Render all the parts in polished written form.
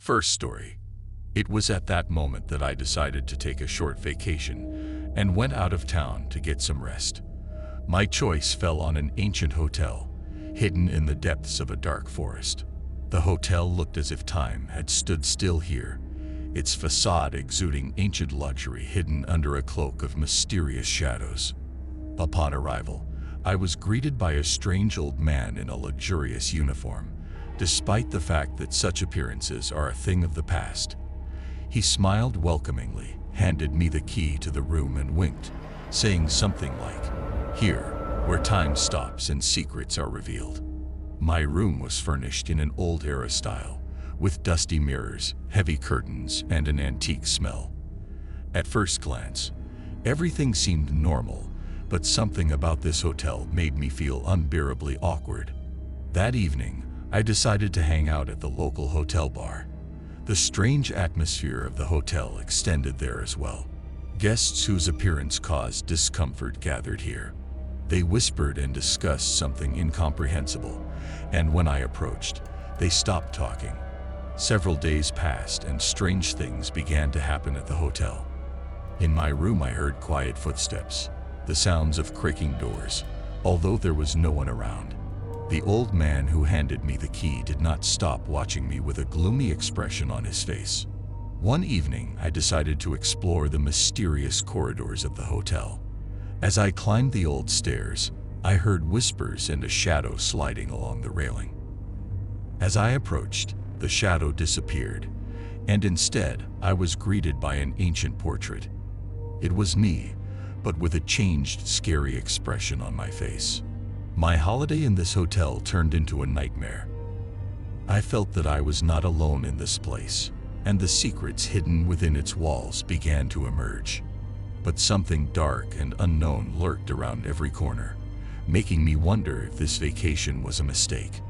First story. It was at that moment that I decided to take a short vacation and went out of town to get some rest. My choice fell on an ancient hotel, hidden in the depths of a dark forest. The hotel looked as if time had stood still here, its facade exuding ancient luxury hidden under a cloak of mysterious shadows. Upon arrival, I was greeted by a strange old man in a luxurious uniform, despite the fact that such appearances are a thing of the past. He smiled welcomingly, handed me the key to the room and winked, saying something like, "Here, where time stops and secrets are revealed." My room was furnished in an old-era style, with dusty mirrors, heavy curtains, and an antique smell. At first glance, everything seemed normal, but something about this hotel made me feel unbearably awkward. That evening, I decided to hang out at the local hotel bar. The strange atmosphere of the hotel extended there as well. Guests whose appearance caused discomfort gathered here. They whispered and discussed something incomprehensible, and when I approached, they stopped talking. Several days passed and strange things began to happen at the hotel. In my room I heard quiet footsteps, the sounds of creaking doors, although there was no one around. The old man who handed me the key did not stop watching me with a gloomy expression on his face. One evening, I decided to explore the mysterious corridors of the hotel. As I climbed the old stairs, I heard whispers and a shadow sliding along the railing. As I approached, the shadow disappeared, and instead, I was greeted by an ancient portrait. It was me, but with a changed, scary expression on my face. My holiday in this hotel turned into a nightmare. I felt that I was not alone in this place, and the secrets hidden within its walls began to emerge. But something dark and unknown lurked around every corner, making me wonder if this vacation was a mistake.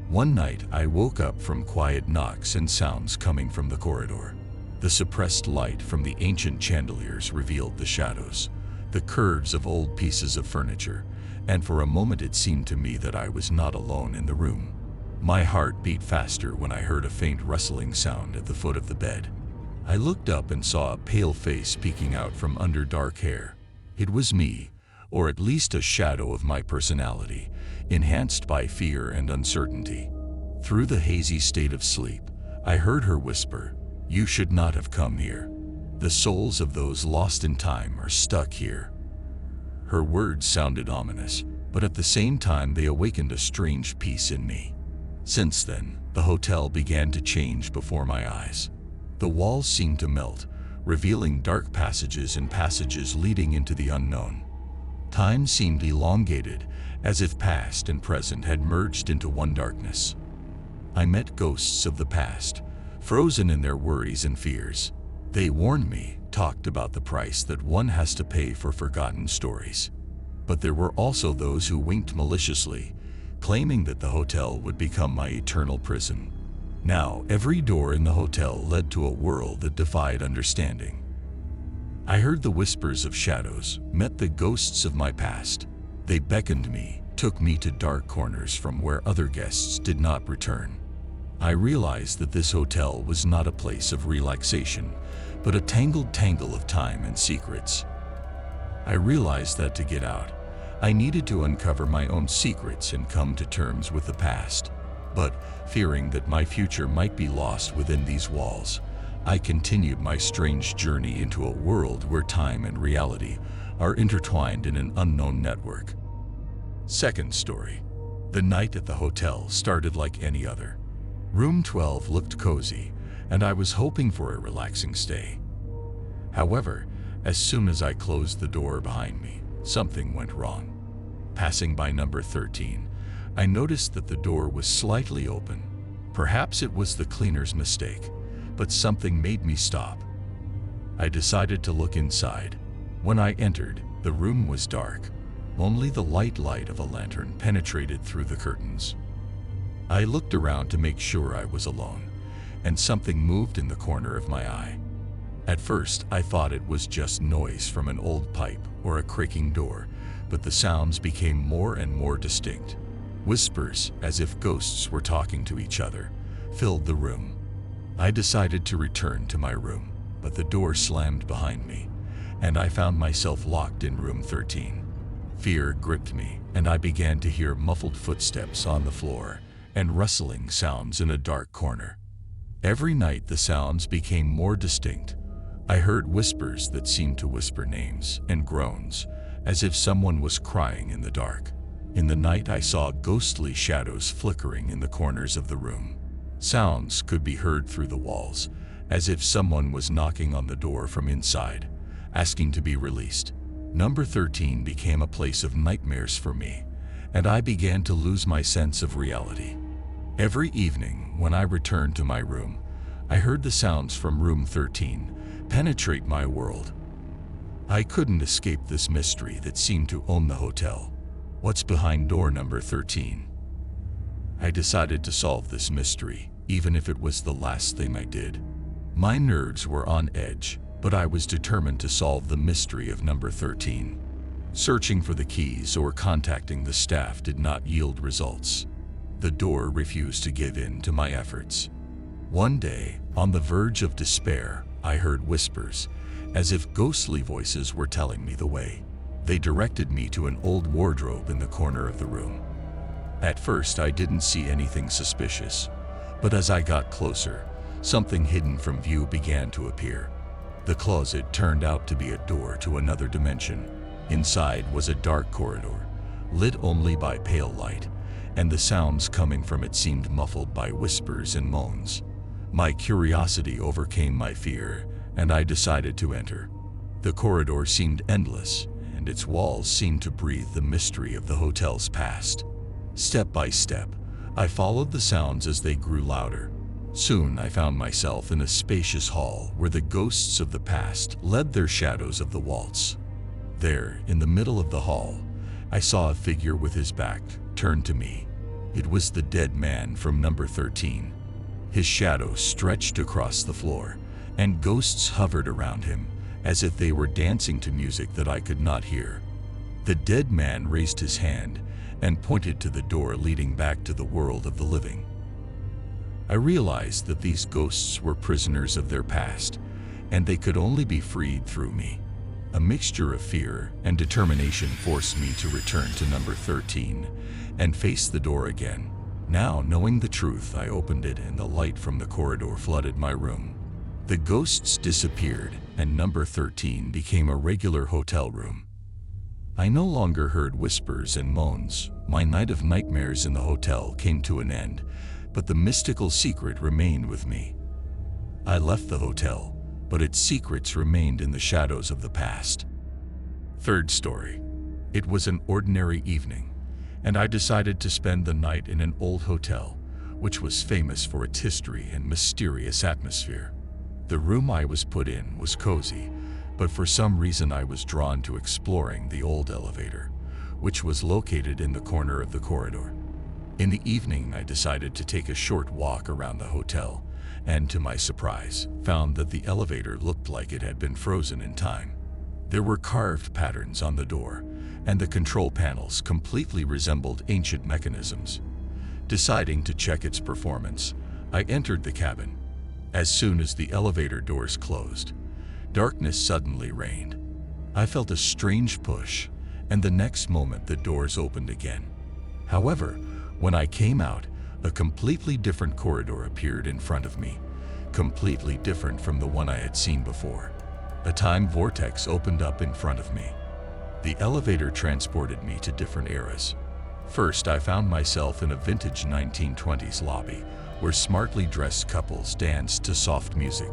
One night, I woke up from quiet knocks and sounds coming from the corridor. The suppressed light from the ancient chandeliers revealed the shadows, the curves of old pieces of furniture, and for a moment it seemed to me that I was not alone in the room. My heart beat faster when I heard a faint rustling sound at the foot of the bed. I looked up and saw a pale face peeking out from under dark hair. It was me, or at least a shadow of my personality, enhanced by fear and uncertainty. Through the hazy state of sleep, I heard her whisper, "You should not have come here. The souls of those lost in time are stuck here." Her words sounded ominous, but at the same time they awakened a strange peace in me. Since then, the hotel began to change before my eyes. The walls seemed to melt, revealing dark passages and passages leading into the unknown. Time seemed elongated, as if past and present had merged into one darkness. I met ghosts of the past, frozen in their worries and fears. They warned me, talked about the price that one has to pay for forgotten stories. But there were also those who winked maliciously, claiming that the hotel would become my eternal prison. Now, every door in the hotel led to a world that defied understanding. I heard the whispers of shadows, met the ghosts of my past. They beckoned me, took me to dark corners from where other guests did not return. I realized that this hotel was not a place of relaxation, but a tangled tangle of time and secrets. I realized that to get out, I needed to uncover my own secrets and come to terms with the past. But, fearing that my future might be lost within these walls, I continued my strange journey into a world where time and reality are intertwined in an unknown network. Second story. The night at the hotel started like any other. Room 12 looked cozy, and I was hoping for a relaxing stay. However, as soon as I closed the door behind me, something went wrong. Passing by number 13, I noticed that the door was slightly open. Perhaps it was the cleaner's mistake, but something made me stop. I decided to look inside. When I entered, the room was dark. Only the light of a lantern penetrated through the curtains. I looked around to make sure I was alone, and something moved in the corner of my eye. At first, I thought it was just noise from an old pipe or a creaking door, but the sounds became more and more distinct. Whispers, as if ghosts were talking to each other, filled the room. I decided to return to my room, but the door slammed behind me, and I found myself locked in room 13. Fear gripped me, and I began to hear muffled footsteps on the floor and rustling sounds in a dark corner. Every night the sounds became more distinct. I heard whispers that seemed to whisper names and groans, as if someone was crying in the dark. In the night I saw ghostly shadows flickering in the corners of the room. Sounds could be heard through the walls, as if someone was knocking on the door from inside, asking to be released. Number 13 became a place of nightmares for me, and I began to lose my sense of reality. Every evening, when I returned to my room, I heard the sounds from room 13 penetrate my world. I couldn't escape this mystery that seemed to own the hotel. What's behind door number 13? I decided to solve this mystery, even if it was the last thing I did. My nerves were on edge, but I was determined to solve the mystery of number 13. Searching for the keys or contacting the staff did not yield results. The door refused to give in to my efforts. One day, on the verge of despair, I heard whispers, as if ghostly voices were telling me the way. They directed me to an old wardrobe in the corner of the room. At first, I didn't see anything suspicious, but as I got closer, something hidden from view began to appear. The closet turned out to be a door to another dimension. Inside was a dark corridor, lit only by pale light, and the sounds coming from it seemed muffled by whispers and moans. My curiosity overcame my fear, and I decided to enter. The corridor seemed endless, and its walls seemed to breathe the mystery of the hotel's past. Step by step, I followed the sounds as they grew louder. Soon I found myself in a spacious hall where the ghosts of the past led their shadows of the waltz. There, in the middle of the hall, I saw a figure with his back turned to me. It was the dead man from number 13. His shadow stretched across the floor, and ghosts hovered around him, as if they were dancing to music that I could not hear. The dead man raised his hand and pointed to the door leading back to the world of the living. I realized that these ghosts were prisoners of their past, and they could only be freed through me. A mixture of fear and determination forced me to return to number 13 and face the door again. Now, knowing the truth, I opened it and the light from the corridor flooded my room. The ghosts disappeared and number 13 became a regular hotel room. I no longer heard whispers and moans. My night of nightmares in the hotel came to an end, but the mystical secret remained with me. I left the hotel, but its secrets remained in the shadows of the past. Third story. It was an ordinary evening, and I decided to spend the night in an old hotel, which was famous for its history and mysterious atmosphere. The room I was put in was cozy, but for some reason I was drawn to exploring the old elevator, which was located in the corner of the corridor. In the evening, I decided to take a short walk around the hotel, and to my surprise, found that the elevator looked like it had been frozen in time. There were carved patterns on the door, and the control panels completely resembled ancient mechanisms. Deciding to check its performance, I entered the cabin. As soon as the elevator doors closed, darkness suddenly reigned. I felt a strange push, and the next moment the doors opened again. However, when I came out, a completely different corridor appeared in front of me, completely different from the one I had seen before. A time vortex opened up in front of me. The elevator transported me to different eras. First, I found myself in a vintage 1920s lobby, where smartly dressed couples danced to soft music.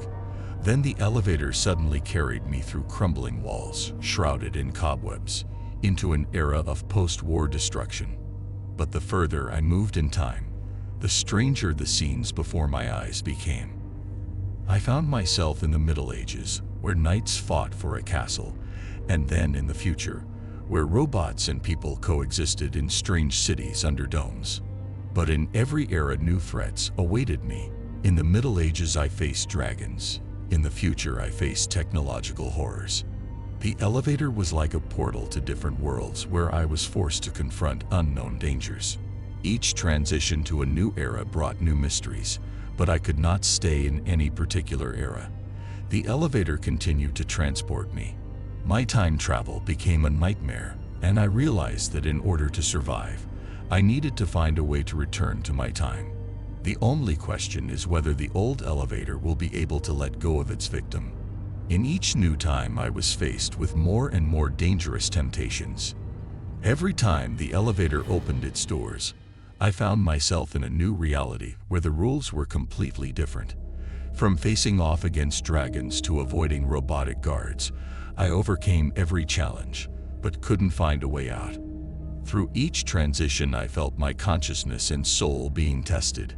Then the elevator suddenly carried me through crumbling walls, shrouded in cobwebs, into an era of post-war destruction. But the further I moved in time, the stranger the scenes before my eyes became. I found myself in the Middle Ages, where knights fought for a castle, and then in the future, where robots and people coexisted in strange cities under domes. But in every era, new threats awaited me. In the Middle Ages, I faced dragons. In the future, I faced technological horrors. The elevator was like a portal to different worlds where I was forced to confront unknown dangers. Each transition to a new era brought new mysteries, but I could not stay in any particular era. The elevator continued to transport me. My time travel became a nightmare, and I realized that in order to survive, I needed to find a way to return to my time. The only question is whether the old elevator will be able to let go of its victim. In each new time, I was faced with more and more dangerous temptations. Every time the elevator opened its doors, I found myself in a new reality where the rules were completely different. From facing off against dragons to avoiding robotic guards, I overcame every challenge, but couldn't find a way out. Through each transition, I felt my consciousness and soul being tested.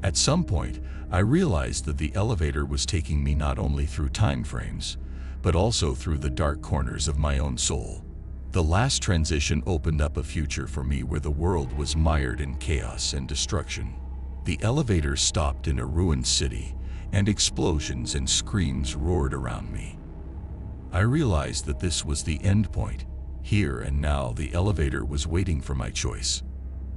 At some point, I realized that the elevator was taking me not only through time frames, but also through the dark corners of my own soul. The last transition opened up a future for me where the world was mired in chaos and destruction. The elevator stopped in a ruined city, and explosions and screams roared around me. I realized that this was the end point. Here and now, the elevator was waiting for my choice.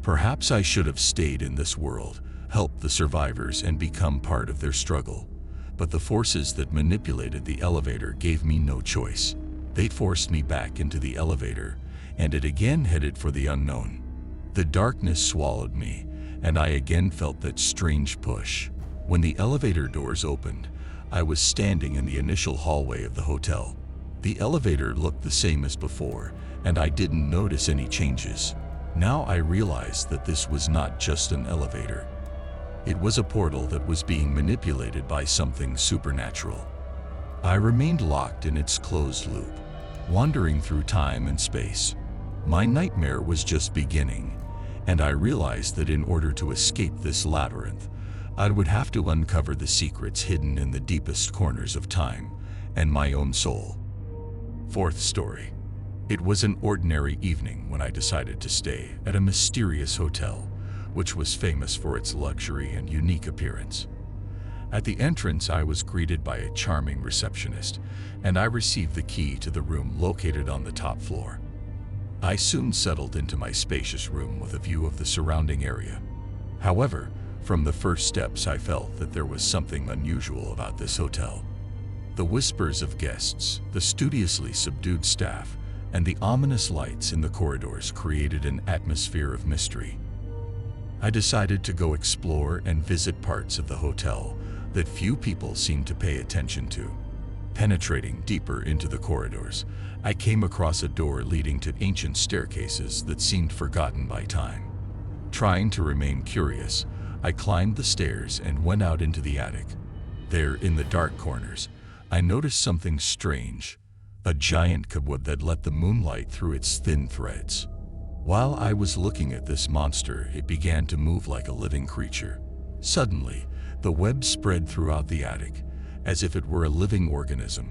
Perhaps I should have stayed in this world, helped the survivors, and become part of their struggle. But the forces that manipulated the elevator gave me no choice. They forced me back into the elevator, and it again headed for the unknown. The darkness swallowed me, and I again felt that strange push. When the elevator doors opened, I was standing in the initial hallway of the hotel. The elevator looked the same as before, and I didn't notice any changes. Now I realized that this was not just an elevator. It was a portal that was being manipulated by something supernatural. I remained locked in its closed loop, wandering through time and space. My nightmare was just beginning, and I realized that in order to escape this labyrinth, I would have to uncover the secrets hidden in the deepest corners of time and my own soul. Fourth story. It was an ordinary evening when I decided to stay at a mysterious hotel, which was famous for its luxury and unique appearance. At the entrance, I was greeted by a charming receptionist, and I received the key to the room located on the top floor. I soon settled into my spacious room with a view of the surrounding area. However, from the first steps, I felt that there was something unusual about this hotel. The whispers of guests, the studiously subdued staff, and the ominous lights in the corridors created an atmosphere of mystery. I decided to go explore and visit parts of the hotel that few people seemed to pay attention to. Penetrating deeper into the corridors, I came across a door leading to ancient staircases that seemed forgotten by time. Trying to remain curious, I climbed the stairs and went out into the attic. There, in the dark corners, I noticed something strange, a giant cobweb that let the moonlight through its thin threads. While I was looking at this monster, it began to move like a living creature. Suddenly, the web spread throughout the attic, as if it were a living organism,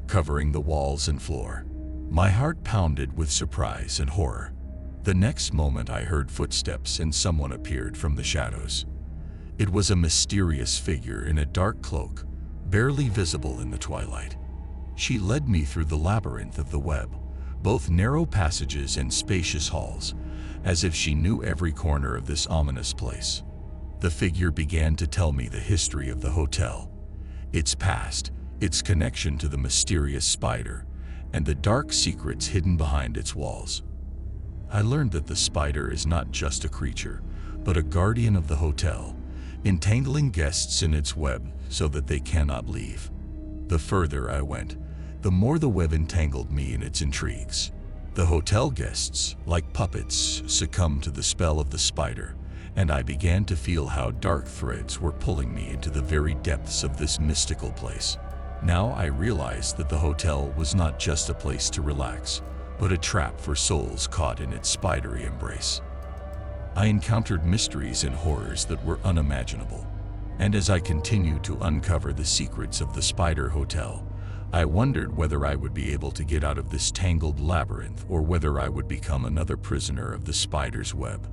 covering the walls and floor. My heart pounded with surprise and horror. The next moment, I heard footsteps and someone appeared from the shadows. It was a mysterious figure in a dark cloak, barely visible in the twilight. She led me through the labyrinth of the web, both narrow passages and spacious halls, as if she knew every corner of this ominous place. The figure began to tell me the history of the hotel, its past, its connection to the mysterious spider, and the dark secrets hidden behind its walls. I learned that the spider is not just a creature, but a guardian of the hotel, entangling guests in its web so that they cannot leave. The further I went, the more the web entangled me in its intrigues. The hotel guests, like puppets, succumbed to the spell of the spider, and I began to feel how dark threads were pulling me into the very depths of this mystical place. Now I realized that the hotel was not just a place to relax, but a trap for souls caught in its spidery embrace. I encountered mysteries and horrors that were unimaginable, and as I continued to uncover the secrets of the Spider Hotel, I wondered whether I would be able to get out of this tangled labyrinth or whether I would become another prisoner of the spider's web.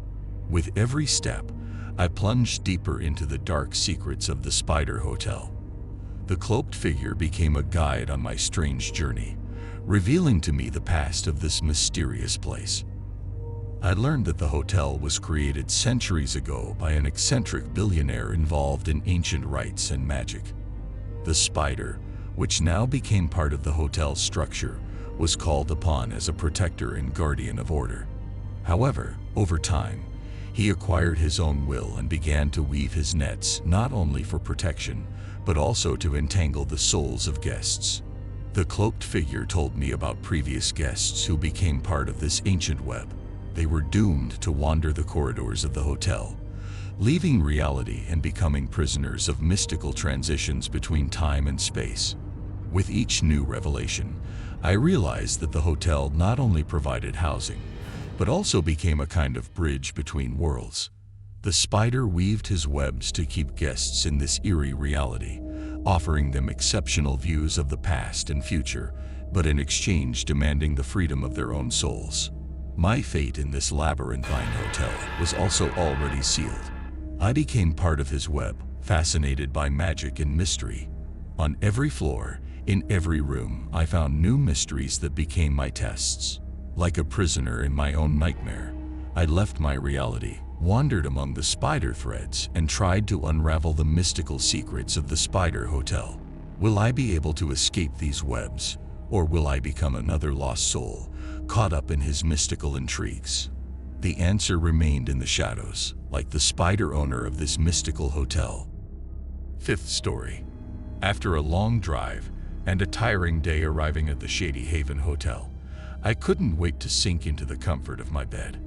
With every step, I plunged deeper into the dark secrets of the Spider Hotel. The cloaked figure became a guide on my strange journey, revealing to me the past of this mysterious place. I learned that the hotel was created centuries ago by an eccentric billionaire involved in ancient rites and magic. The spider, which now became part of the hotel's structure, was called upon as a protector and guardian of order. However, over time, he acquired his own will and began to weave his nets not only for protection, but also to entangle the souls of guests. The cloaked figure told me about previous guests who became part of this ancient web. They were doomed to wander the corridors of the hotel, leaving reality and becoming prisoners of mystical transitions between time and space. With each new revelation, I realized that the hotel not only provided housing, but also became a kind of bridge between worlds. The spider weaved his webs to keep guests in this eerie reality, offering them exceptional views of the past and future, but in exchange demanding the freedom of their own souls. My fate in this labyrinthine hotel was also already sealed. I became part of his web, fascinated by magic and mystery. On every floor, in every room, I found new mysteries that became my tests. Like a prisoner in my own nightmare, I left my reality, wandered among the spider threads, and tried to unravel the mystical secrets of the Spider Hotel. Will I be able to escape these webs, or will I become another lost soul, caught up in his mystical intrigues? The answer remained in the shadows, like the spider owner of this mystical hotel. Fifth story. After a long drive and a tiring day arriving at the Shady Haven Hotel, I couldn't wait to sink into the comfort of my bed.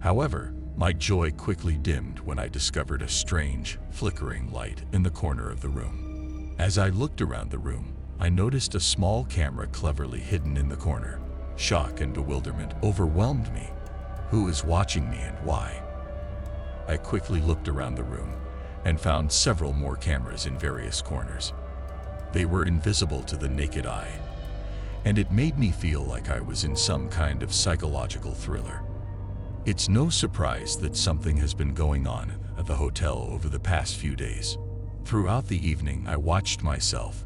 However, my joy quickly dimmed when I discovered a strange, flickering light in the corner of the room. As I looked around the room, I noticed a small camera cleverly hidden in the corner. Shock and bewilderment overwhelmed me. Who is watching me and why? I quickly looked around the room and found several more cameras in various corners. They were invisible to the naked eye, and it made me feel like I was in some kind of psychological thriller. It's no surprise that something has been going on at the hotel over the past few days. Throughout the evening, I watched myself,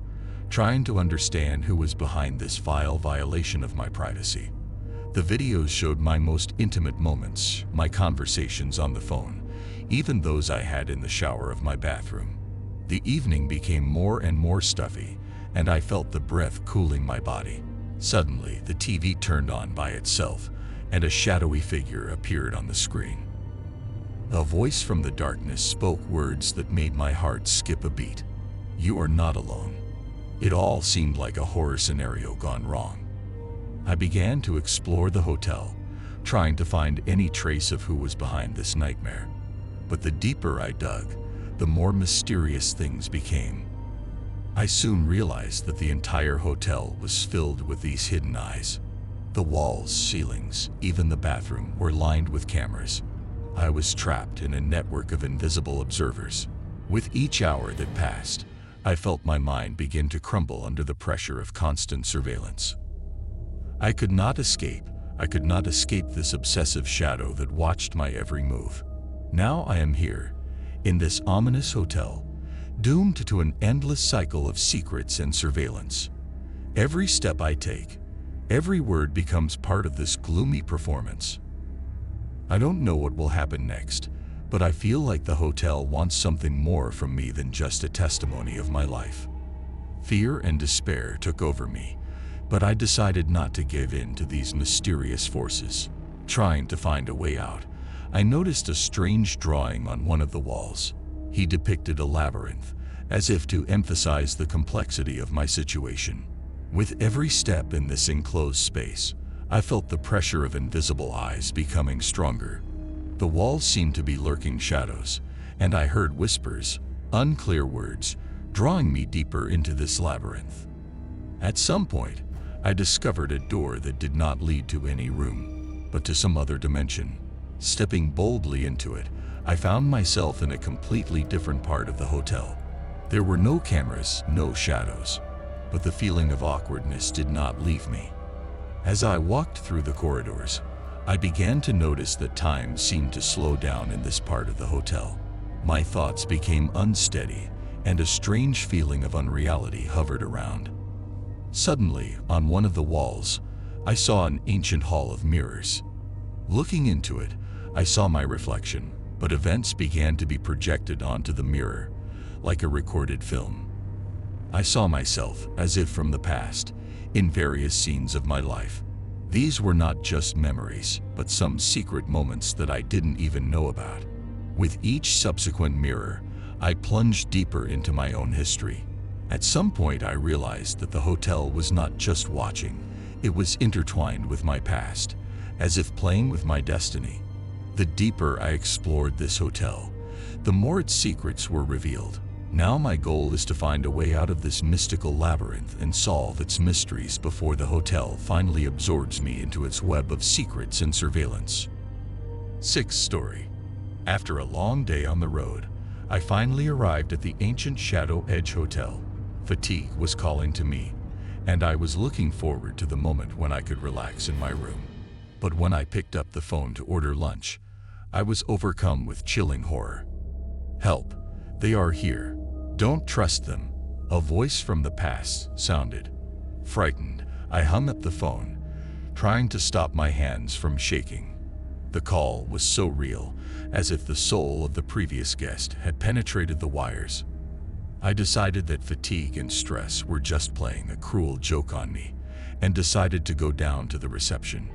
trying to understand who was behind this vile violation of my privacy. The videos showed my most intimate moments, my conversations on the phone, even those I had in the shower of my bathroom. The evening became more and more stuffy, and I felt the breath cooling my body. Suddenly, the TV turned on by itself, and a shadowy figure appeared on the screen. A voice from the darkness spoke words that made my heart skip a beat. "You are not alone." It all seemed like a horror scenario gone wrong. I began to explore the hotel, trying to find any trace of who was behind this nightmare. But the deeper I dug, the more mysterious things became. I soon realized that the entire hotel was filled with these hidden eyes. The walls, ceilings, even the bathroom were lined with cameras. I was trapped in a network of invisible observers. With each hour that passed, I felt my mind begin to crumble under the pressure of constant surveillance. I could not escape this obsessive shadow that watched my every move. Now I am here, in this ominous hotel, doomed to an endless cycle of secrets and surveillance. Every step I take, every word becomes part of this gloomy performance. I don't know what will happen next, but I feel like the hotel wants something more from me than just a testimony of my life. Fear and despair took over me, but I decided not to give in to these mysterious forces. Trying to find a way out, I noticed a strange drawing on one of the walls. He depicted a labyrinth, as if to emphasize the complexity of my situation. With every step in this enclosed space, I felt the pressure of invisible eyes becoming stronger. The walls seemed to be lurking shadows, and I heard whispers, unclear words, drawing me deeper into this labyrinth. At some point, I discovered a door that did not lead to any room, but to some other dimension. Stepping boldly into it, I found myself in a completely different part of the hotel. There were no cameras, no shadows, but the feeling of awkwardness did not leave me. As I walked through the corridors, I began to notice that time seemed to slow down in this part of the hotel. My thoughts became unsteady, and a strange feeling of unreality hovered around. Suddenly, on one of the walls, I saw an ancient hall of mirrors. Looking into it, I saw my reflection, but events began to be projected onto the mirror, like a recorded film. I saw myself, as if from the past, in various scenes of my life. These were not just memories, but some secret moments that I didn't even know about. With each subsequent mirror, I plunged deeper into my own history. At some point, I realized that the hotel was not just watching, it was intertwined with my past, as if playing with my destiny. The deeper I explored this hotel, the more its secrets were revealed. Now my goal is to find a way out of this mystical labyrinth and solve its mysteries before the hotel finally absorbs me into its web of secrets and surveillance. Sixth story. After a long day on the road, I finally arrived at the ancient Shadow Edge Hotel. Fatigue was calling to me, and I was looking forward to the moment when I could relax in my room. But when I picked up the phone to order lunch, I was overcome with chilling horror. "Help! They are here. Don't trust them," a voice from the past sounded. Frightened, I hung up the phone, trying to stop my hands from shaking. The call was so real, as if the soul of the previous guest had penetrated the wires. I decided that fatigue and stress were just playing a cruel joke on me, and decided to go down to the reception.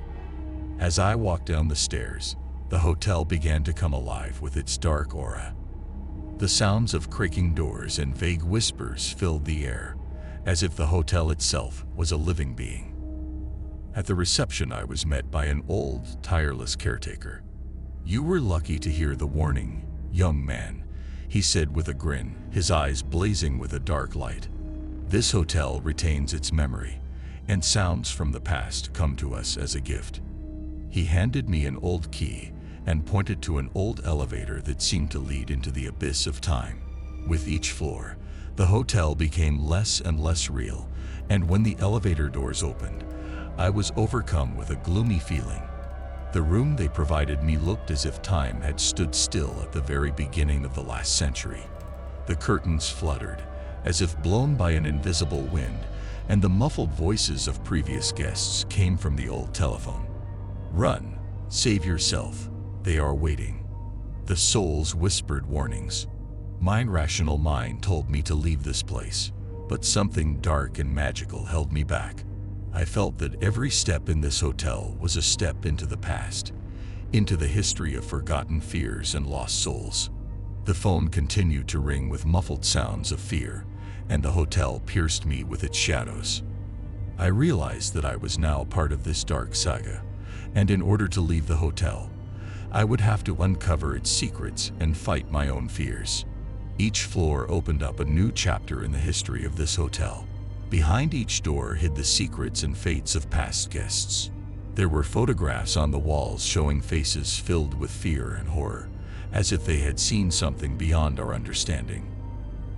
As I walked down the stairs, the hotel began to come alive with its dark aura. The sounds of creaking doors and vague whispers filled the air, as if the hotel itself was a living being. At the reception, I was met by an old, tireless caretaker. "You were lucky to hear the warning, young man," he said with a grin, his eyes blazing with a dark light. "This hotel retains its memory, and sounds from the past come to us as a gift." He handed me an old key and pointed to an old elevator that seemed to lead into the abyss of time. With each floor, the hotel became less and less real, and when the elevator doors opened, I was overcome with a gloomy feeling. The room they provided me looked as if time had stood still at the very beginning of the last century. The curtains fluttered, as if blown by an invisible wind, and the muffled voices of previous guests came from the old telephone. "Run! Save yourself! They are waiting." The souls whispered warnings. My rational mind told me to leave this place, but something dark and magical held me back. I felt that every step in this hotel was a step into the past, into the history of forgotten fears and lost souls. The phone continued to ring with muffled sounds of fear, and the hotel pierced me with its shadows. I realized that I was now part of this dark saga, and in order to leave the hotel, I would have to uncover its secrets and fight my own fears. Each floor opened up a new chapter in the history of this hotel. Behind each door hid the secrets and fates of past guests. There were photographs on the walls showing faces filled with fear and horror, as if they had seen something beyond our understanding.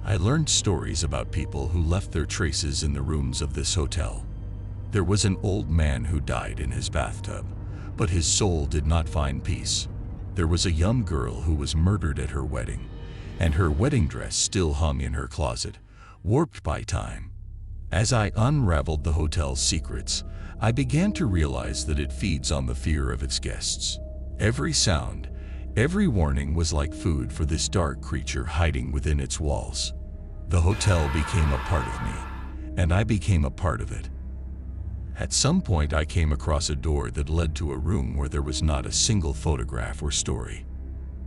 I learned stories about people who left their traces in the rooms of this hotel. There was an old man who died in his bathtub, but his soul did not find peace. There was a young girl who was murdered at her wedding, and her wedding dress still hung in her closet, warped by time. As I unraveled the hotel's secrets, I began to realize that it feeds on the fear of its guests. Every sound, every warning was like food for this dark creature hiding within its walls. The hotel became a part of me, and I became a part of it. At some point, I came across a door that led to a room where there was not a single photograph or story.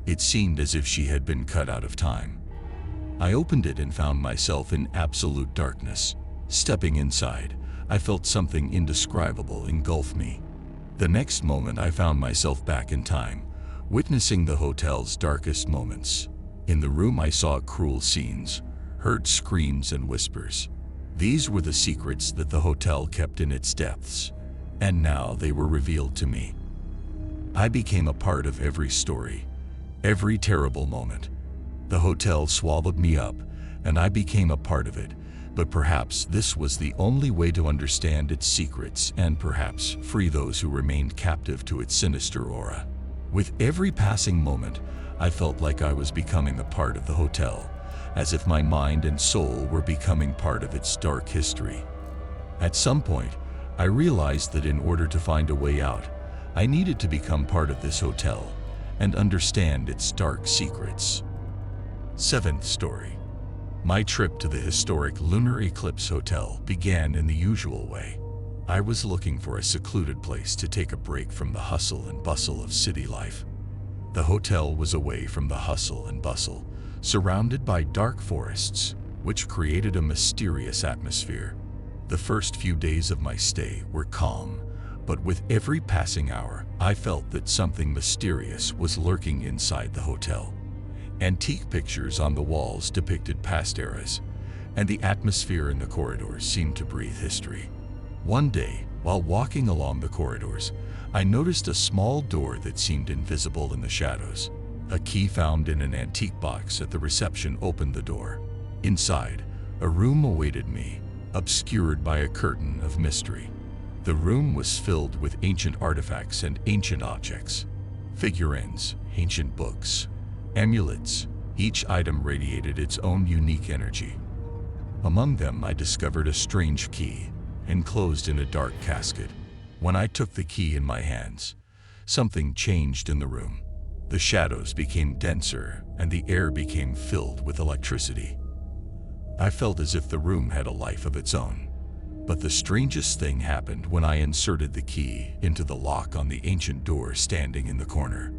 It seemed as if she had been cut out of time. I opened it and found myself in absolute darkness. Stepping inside, I felt something indescribable engulf me. The next moment, I found myself back in time, witnessing the hotel's darkest moments. In the room, I saw cruel scenes, heard screams and whispers. These were the secrets that the hotel kept in its depths, and now they were revealed to me. I became a part of every story, every terrible moment. The hotel swallowed me up, and I became a part of it. But perhaps this was the only way to understand its secrets and perhaps free those who remained captive to its sinister aura. With every passing moment, I felt like I was becoming a part of the hotel, as if my mind and soul were becoming part of its dark history. At some point, I realized that in order to find a way out, I needed to become part of this hotel and understand its dark secrets. Seventh story. My trip to the historic Lunar Eclipse Hotel began in the usual way. I was looking for a secluded place to take a break from the hustle and bustle of city life. The hotel was away from the hustle and bustle, surrounded by dark forests, which created a mysterious atmosphere. The first few days of my stay were calm, but with every passing hour, I felt that something mysterious was lurking inside the hotel. Antique pictures on the walls depicted past eras, and the atmosphere in the corridors seemed to breathe history. One day, while walking along the corridors, I noticed a small door that seemed invisible in the shadows. A key found in an antique box at the reception opened the door. Inside, a room awaited me, obscured by a curtain of mystery. The room was filled with ancient artifacts and ancient objects. Figurines, ancient books, amulets. Each item radiated its own unique energy. Among them, I discovered a strange key, enclosed in a dark casket. When I took the key in my hands, something changed in the room. The shadows became denser, and the air became filled with electricity. I felt as if the room had a life of its own. But the strangest thing happened when I inserted the key into the lock on the ancient door standing in the corner.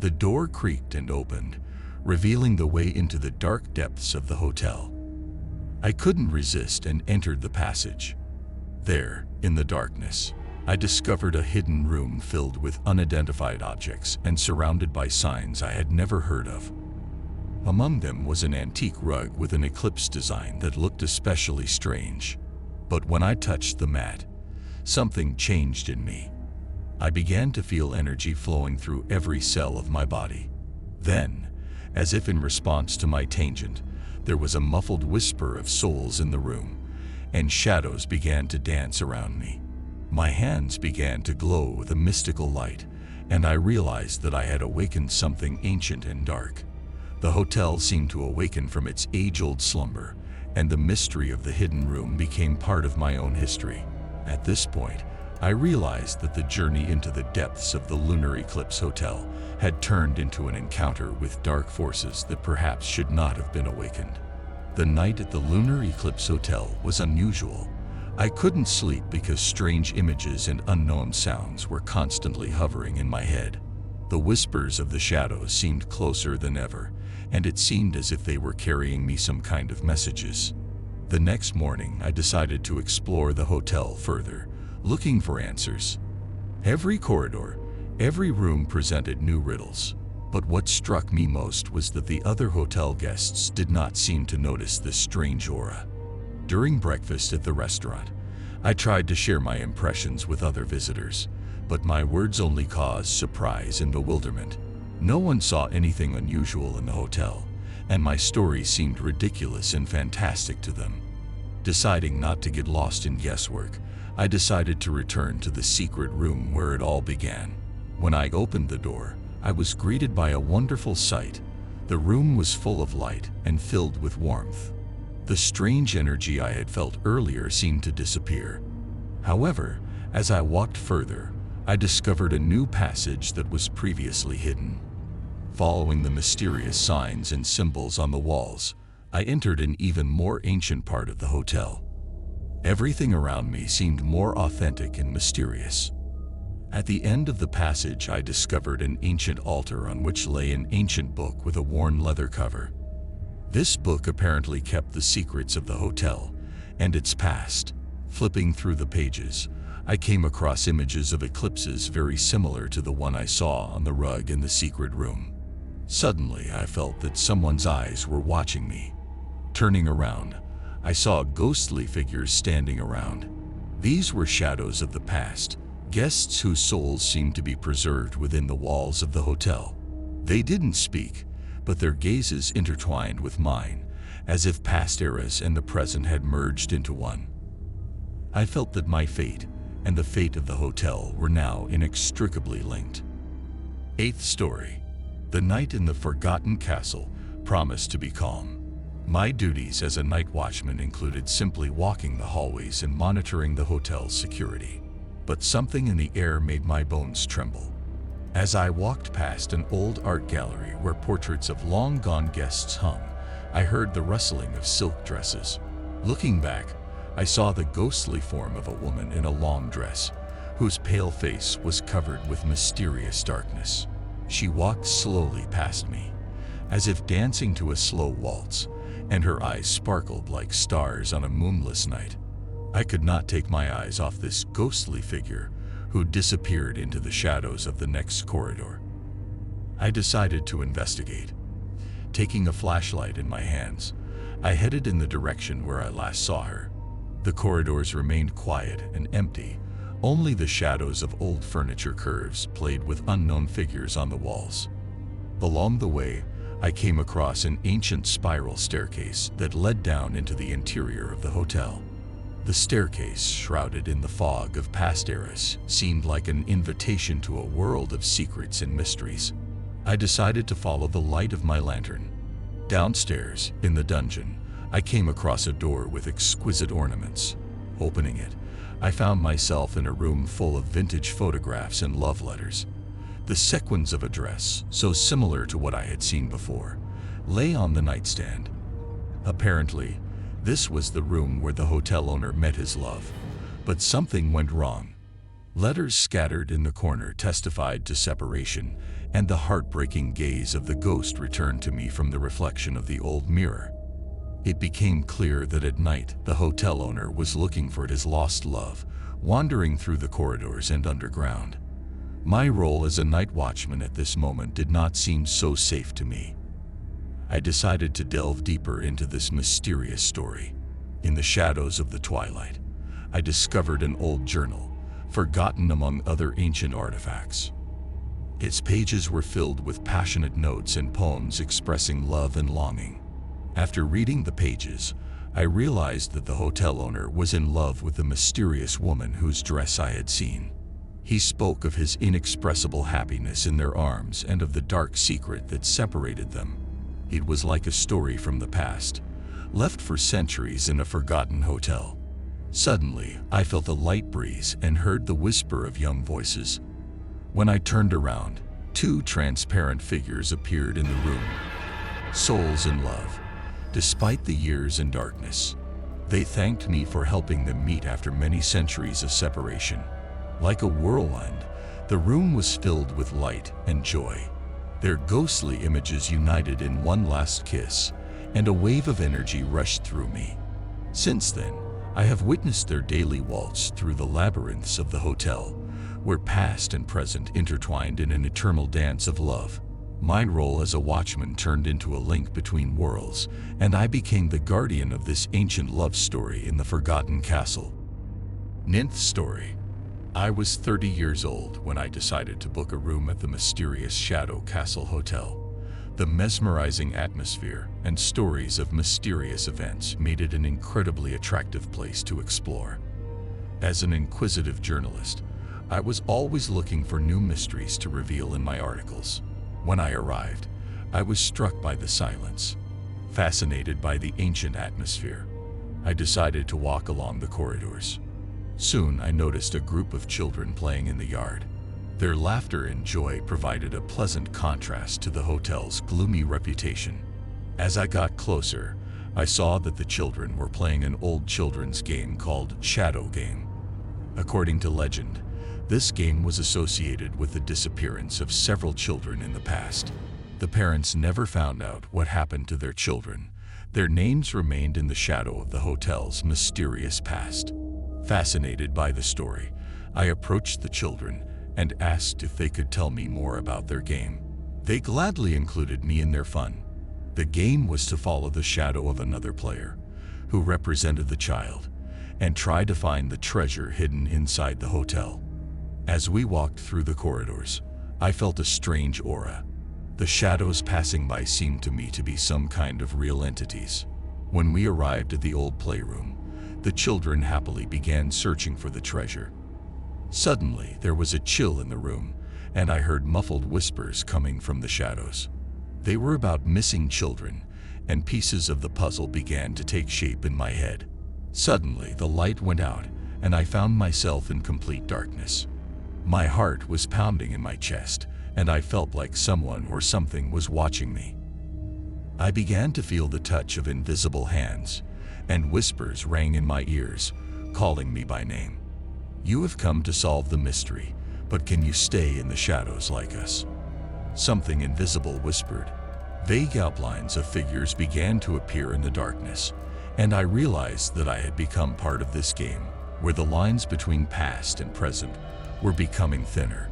The door creaked and opened, revealing the way into the dark depths of the hotel. I couldn't resist and entered the passage. There, in the darkness, I discovered a hidden room filled with unidentified objects and surrounded by signs I had never heard of. Among them was an antique rug with an eclipse design that looked especially strange. But when I touched the mat, something changed in me. I began to feel energy flowing through every cell of my body. Then, as if in response to my tangent, there was a muffled whisper of souls in the room, and shadows began to dance around me. My hands began to glow with a mystical light, and I realized that I had awakened something ancient and dark. The hotel seemed to awaken from its age-old slumber, and the mystery of the hidden room became part of my own history. At this point, I realized that the journey into the depths of the Lunar Eclipse Hotel had turned into an encounter with dark forces that perhaps should not have been awakened. The night at the Lunar Eclipse Hotel was unusual. I couldn't sleep because strange images and unknown sounds were constantly hovering in my head. The whispers of the shadows seemed closer than ever, and it seemed as if they were carrying me some kind of messages. The next morning, I decided to explore the hotel further, looking for answers. Every corridor, every room presented new riddles. But what struck me most was that the other hotel guests did not seem to notice this strange aura. During breakfast at the restaurant, I tried to share my impressions with other visitors, but my words only caused surprise and bewilderment. No one saw anything unusual in the hotel, and my story seemed ridiculous and fantastic to them. Deciding not to get lost in guesswork, I decided to return to the secret room where it all began. When I opened the door, I was greeted by a wonderful sight. The room was full of light and filled with warmth. The strange energy I had felt earlier seemed to disappear. However, as I walked further, I discovered a new passage that was previously hidden. Following the mysterious signs and symbols on the walls, I entered an even more ancient part of the hotel. Everything around me seemed more authentic and mysterious. At the end of the passage, I discovered an ancient altar on which lay an ancient book with a worn leather cover. This book apparently kept the secrets of the hotel and its past. Flipping through the pages, I came across images of eclipses very similar to the one I saw on the rug in the secret room. Suddenly, I felt that someone's eyes were watching me. Turning around, I saw ghostly figures standing around. These were shadows of the past, guests whose souls seemed to be preserved within the walls of the hotel. They didn't speak, but their gazes intertwined with mine, as if past eras and the present had merged into one. I felt that my fate and the fate of the hotel were now inextricably linked. Eighth story. The night in the forgotten castle promised to be calm. My duties as a night watchman included simply walking the hallways and monitoring the hotel's security. but something in the air made my bones tremble. As I walked past an old art gallery where portraits of long-gone guests hung, I heard the rustling of silk dresses. Looking back, I saw the ghostly form of a woman in a long dress, whose pale face was covered with mysterious darkness. She walked slowly past me, as if dancing to a slow waltz, and her eyes sparkled like stars on a moonless night. I could not take my eyes off this ghostly figure, who disappeared into the shadows of the next corridor. I decided to investigate. Taking a flashlight in my hands, I headed in the direction where I last saw her. The corridors remained quiet and empty. Only the shadows of old furniture curves played with unknown figures on the walls. Along the way, I came across an ancient spiral staircase that led down into the interior of the hotel. The staircase, shrouded in the fog of past eras, seemed like an invitation to a world of secrets and mysteries. I decided to follow the light of my lantern. Downstairs, in the dungeon, I came across a door with exquisite ornaments. Opening it, I found myself in a room full of vintage photographs and love letters. The sequins of a dress, so similar to what I had seen before, lay on the nightstand. Apparently, this was the room where the hotel owner met his love, but something went wrong. Letters scattered in the corner testified to separation, and the heartbreaking gaze of the ghost returned to me from the reflection of the old mirror. It became clear that at night the hotel owner was looking for his lost love, wandering through the corridors and underground. My role as a night watchman at this moment did not seem so safe to me. I decided to delve deeper into this mysterious story. In the shadows of the twilight, I discovered an old journal, forgotten among other ancient artifacts. Its pages were filled with passionate notes and poems expressing love and longing. After reading the pages, I realized that the hotel owner was in love with the mysterious woman whose dress I had seen. He spoke of his inexpressible happiness in their arms and of the dark secret that separated them. It was like a story from the past, left for centuries in a forgotten hotel. Suddenly, I felt a light breeze and heard the whisper of young voices. When I turned around, two transparent figures appeared in the room. Souls in love, despite the years and darkness. They thanked me for helping them meet after many centuries of separation. Like a whirlwind, the room was filled with light and joy. Their ghostly images united in one last kiss, and a wave of energy rushed through me. Since then, I have witnessed their daily waltz through the labyrinths of the hotel, where past and present intertwined in an eternal dance of love. My role as a watchman turned into a link between worlds, and I became the guardian of this ancient love story in the forgotten castle. Ninth story. I was 30 years old when I decided to book a room at the mysterious Shadow Castle Hotel. The mesmerizing atmosphere and stories of mysterious events made it an incredibly attractive place to explore. As an inquisitive journalist, I was always looking for new mysteries to reveal in my articles. When I arrived, I was struck by the silence. Fascinated by the ancient atmosphere, I decided to walk along the corridors. Soon I noticed a group of children playing in the yard. Their laughter and joy provided a pleasant contrast to the hotel's gloomy reputation. As I got closer, I saw that the children were playing an old children's game called Shadow Game. According to legend, this game was associated with the disappearance of several children in the past. The parents never found out what happened to their children. Their names remained in the shadow of the hotel's mysterious past. Fascinated by the story, I approached the children and asked if they could tell me more about their game. They gladly included me in their fun. The game was to follow the shadow of another player, who represented the child, and try to find the treasure hidden inside the hotel. As we walked through the corridors, I felt a strange aura. The shadows passing by seemed to me to be some kind of real entities. When we arrived at the old playroom, the children happily began searching for the treasure. Suddenly, there was a chill in the room, and I heard muffled whispers coming from the shadows. They were about missing children, and pieces of the puzzle began to take shape in my head. Suddenly, the light went out, and I found myself in complete darkness. My heart was pounding in my chest, and I felt like someone or something was watching me. I began to feel the touch of invisible hands, and whispers rang in my ears, calling me by name. "You have come to solve the mystery, but can you stay in the shadows like us?" Something invisible whispered. Vague outlines of figures began to appear in the darkness, and I realized that I had become part of this game, where the lines between past and present were becoming thinner.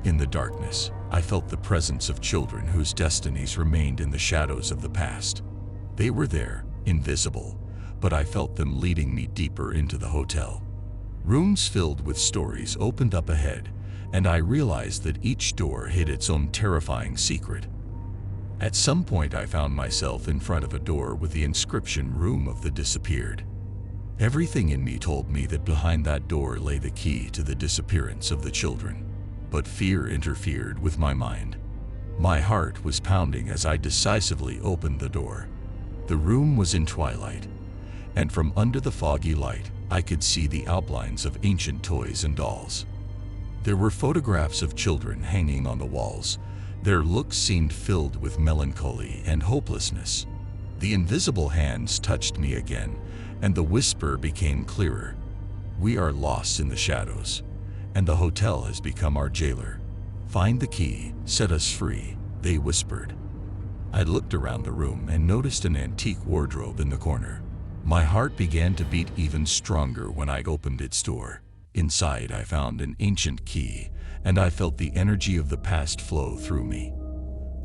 In the darkness, I felt the presence of children whose destinies remained in the shadows of the past. They were there, invisible, but I felt them leading me deeper into the hotel. Rooms filled with stories opened up ahead, and I realized that each door hid its own terrifying secret. At some point, I found myself in front of a door with the inscription "Room of the Disappeared." Everything in me told me that behind that door lay the key to the disappearance of the children. But fear interfered with my mind. My heart was pounding as I decisively opened the door. The room was in twilight, and from under the foggy light, I could see the outlines of ancient toys and dolls. There were photographs of children hanging on the walls. Their looks seemed filled with melancholy and hopelessness. The invisible hands touched me again, and the whisper became clearer. "We are lost in the shadows, and the hotel has become our jailer. Find the key, set us free," they whispered. I looked around the room and noticed an antique wardrobe in the corner. My heart began to beat even stronger when I opened its door. Inside, I found an ancient key, and I felt the energy of the past flow through me.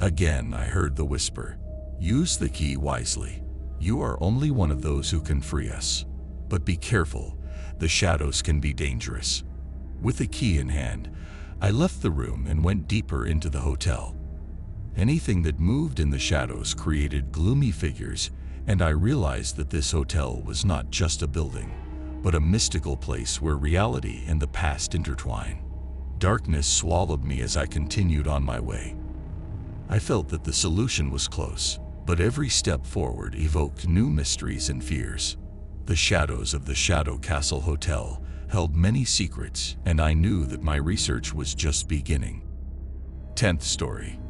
Again, I heard the whisper, "Use the key wisely. You are only one of those who can free us. But be careful, the shadows can be dangerous." With the key in hand, I left the room and went deeper into the hotel. Anything that moved in the shadows created gloomy figures, and I realized that this hotel was not just a building, but a mystical place where reality and the past intertwine. Darkness swallowed me as I continued on my way. I felt that the solution was close, but every step forward evoked new mysteries and fears. The shadows of the Shadow Castle Hotel held many secrets, and I knew that my research was just beginning. 10th story.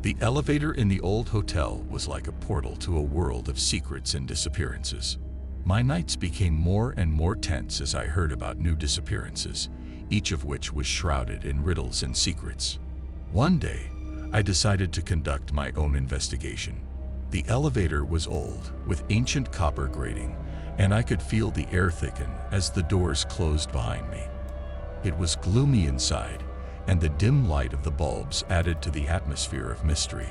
The elevator in the old hotel was like a portal to a world of secrets and disappearances. My nights became more and more tense as I heard about new disappearances, each of which was shrouded in riddles and secrets. One day, I decided to conduct my own investigation. The elevator was old, with ancient copper grating, and I could feel the air thicken as the doors closed behind me. It was gloomy inside, and the dim light of the bulbs added to the atmosphere of mystery.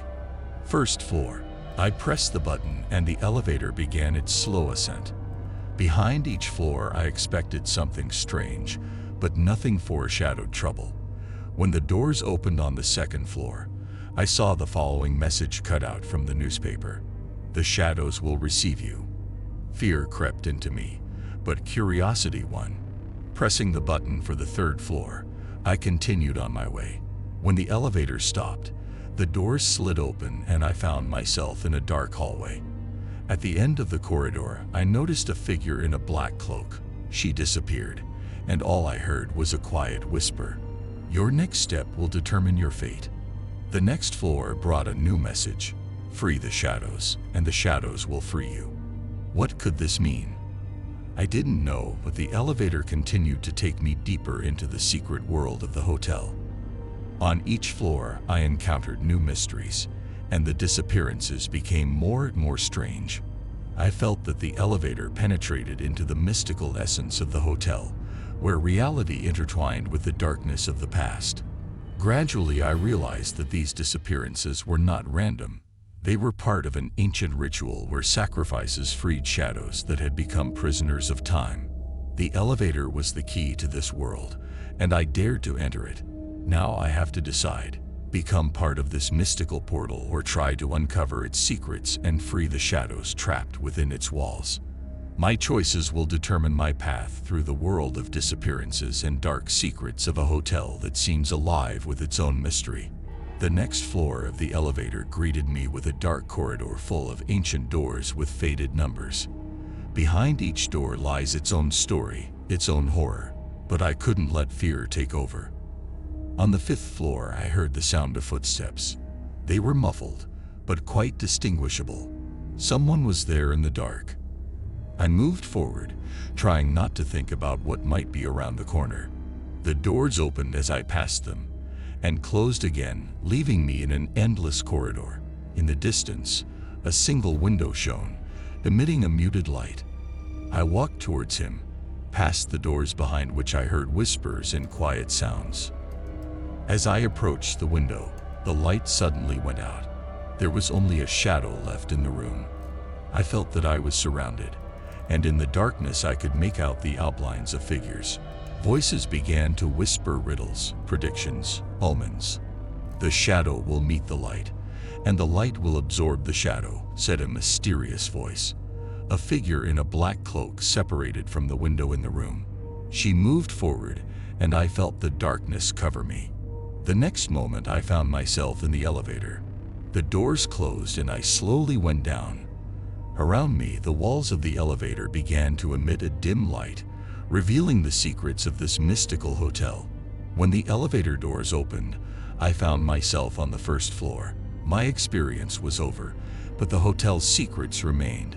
First floor. I pressed the button and the elevator began its slow ascent. Behind each floor, I expected something strange, but nothing foreshadowed trouble. When the doors opened on the second floor, I saw the following message cut out from the newspaper: "The shadows will receive you." Fear crept into me, but curiosity won. Pressing the button for the third floor, I continued on my way. When the elevator stopped, the doors slid open and I found myself in a dark hallway. At the end of the corridor, I noticed a figure in a black cloak. She disappeared, and all I heard was a quiet whisper: "Your next step will determine your fate." The next floor brought a new message: "Free the shadows, and the shadows will free you." What could this mean? I didn't know, but the elevator continued to take me deeper into the secret world of the hotel. On each floor, I encountered new mysteries, and the disappearances became more and more strange. I felt that the elevator penetrated into the mystical essence of the hotel, where reality intertwined with the darkness of the past. Gradually, I realized that these disappearances were not random. They were part of an ancient ritual where sacrifices freed shadows that had become prisoners of time. The elevator was the key to this world, and I dared to enter it. Now I have to decide: become part of this mystical portal or try to uncover its secrets and free the shadows trapped within its walls. My choices will determine my path through the world of disappearances and dark secrets of a hotel that seems alive with its own mystery. The next floor of the elevator greeted me with a dark corridor full of ancient doors with faded numbers. Behind each door lies its own story, its own horror, but I couldn't let fear take over. On the 5th floor, I heard the sound of footsteps. They were muffled, but quite distinguishable. Someone was there in the dark. I moved forward, trying not to think about what might be around the corner. The doors opened as I passed them, and closed again, leaving me in an endless corridor. In the distance, a single window shone, emitting a muted light. I walked towards him, past the doors behind which I heard whispers and quiet sounds. As I approached the window, the light suddenly went out. There was only a shadow left in the room. I felt that I was surrounded, and in the darkness I could make out the outlines of figures. Voices began to whisper riddles, predictions, omens. "The shadow will meet the light, and the light will absorb the shadow," said a mysterious voice. A figure in a black cloak separated from the window in the room. She moved forward, and I felt the darkness cover me. The next moment I found myself in the elevator. The doors closed and I slowly went down. Around me, the walls of the elevator began to emit a dim light, revealing the secrets of this mystical hotel. When the elevator doors opened, I found myself on the 1st floor. My experience was over, but the hotel's secrets remained.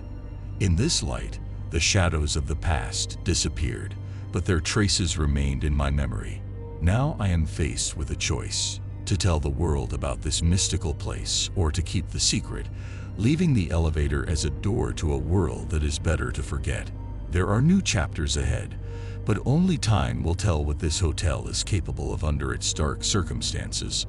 In this light, the shadows of the past disappeared, but their traces remained in my memory. Now I am faced with a choice: to tell the world about this mystical place or to keep the secret, leaving the elevator as a door to a world that is better to forget. There are new chapters ahead, but only time will tell what this hotel is capable of under its dark circumstances.